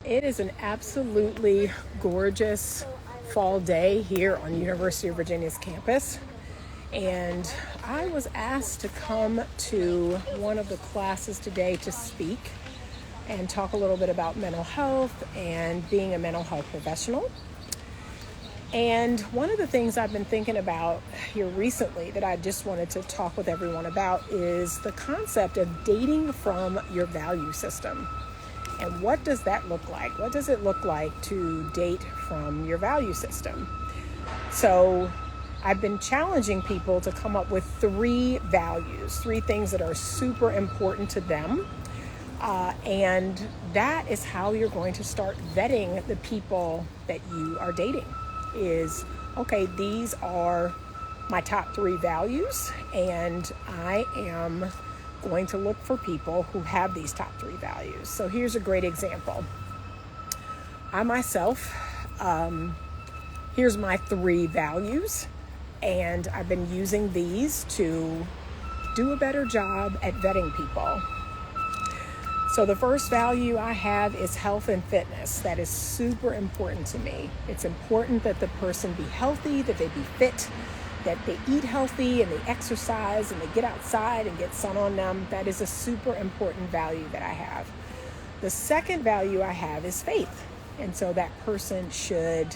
It is an absolutely gorgeous fall day here on University of Virginia's campus, and I was asked to come to one of the classes today to speak and talk a little bit about mental health and being a mental health professional. And one of the things I've been thinking about here recently that I just wanted to talk with everyone about is the concept of dating from your value system. And what does that look like? What does it look like to date from your value system? So I've been challenging people to come up with 3 values, 3 things that are super important to them. And that is how you're going to start vetting the people that you are dating. Is, okay, these are my top 3 values, and I am going to look for people who have these top 3 values. So here's a great example. I myself, here's my 3 values, and I've been using these to do a better job at vetting people. So the first value I have is health and fitness. That is super important to me. It's important that the person be healthy, that they be fit, that they eat healthy and they exercise and they get outside and get sun on them. That is a super important value that I have. The second value I have is faith. And so that person should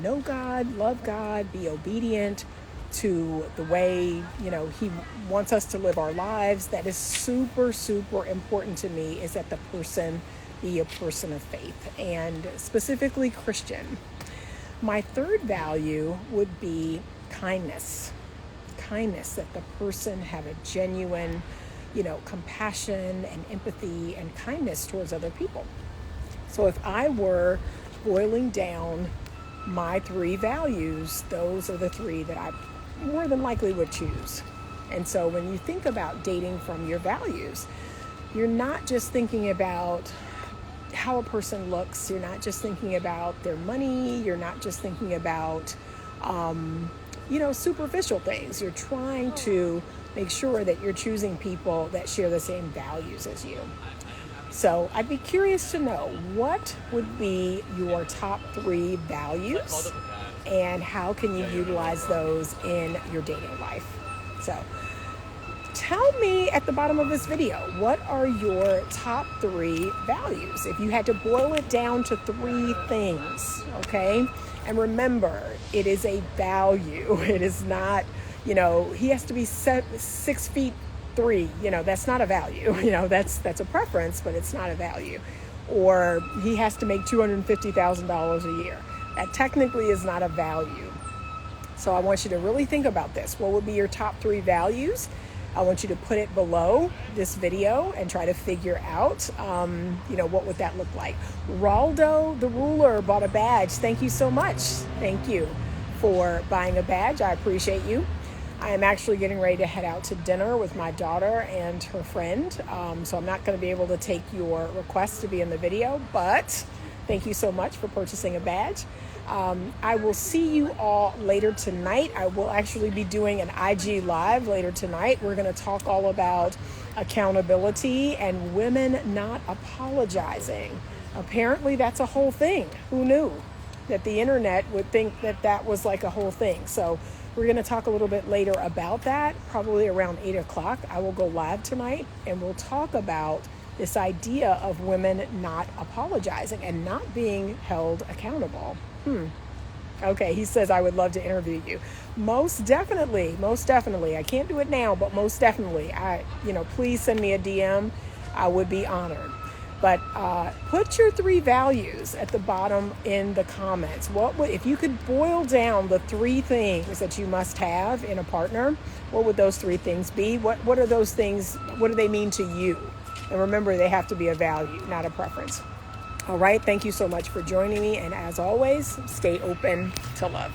know God, love God, be obedient to the way, he wants us to live our lives. That is super, super important to me, is that the person be a person of faith, and specifically Christian. My third value would be kindness, that the person have a genuine, compassion and empathy and kindness towards other people. So if I were boiling down my 3 values, those are the 3 that I more than likely would choose. And so when you think about dating from your values, you're not just thinking about how a person looks, you're not just thinking about their money, you're not just thinking about superficial things. You're trying to make sure that you're choosing people that share the same values as you. So I'd be curious to know, what would be your top 3 values, and how can you utilize those in your dating life? So tell me at the bottom of this video, what are your top 3 values? If you had to boil it down to 3 things, okay? And remember, it is a value. It is not, he has to be 6'3". That's not a value. That's a preference, but it's not a value. Or he has to make $250,000 a year. That technically is not a value. So I want you to really think about this. What would be your top 3 values? I want you to put it below this video and try to figure out, what would that look like? Raldo the Ruler bought a badge. Thank you so much. Thank you for buying a badge. I appreciate you. I am actually getting ready to head out to dinner with my daughter and her friend. So I'm not going to be able to take your request to be in the video, but thank you so much for purchasing a badge. I will see you all later tonight. I will actually be doing an IG Live later tonight. We're going to talk all about accountability and women not apologizing. Apparently that's a whole thing. Who knew that the internet would think that that was like a whole thing? So we're going to talk a little bit later about that, probably around 8 o'clock. I will go live tonight, and we'll talk about this idea of women not apologizing and not being held accountable. Okay, he says, I would love to interview you. Most definitely. I can't do it now, but most definitely. Please send me a DM. I would be honored. But put your 3 values at the bottom in the comments. If you could boil down the 3 things that you must have in a partner, what would those 3 things be? What are those things? What do they mean to you? And remember, they have to be a value, not a preference. All right. Thank you so much for joining me. And as always, stay open to love.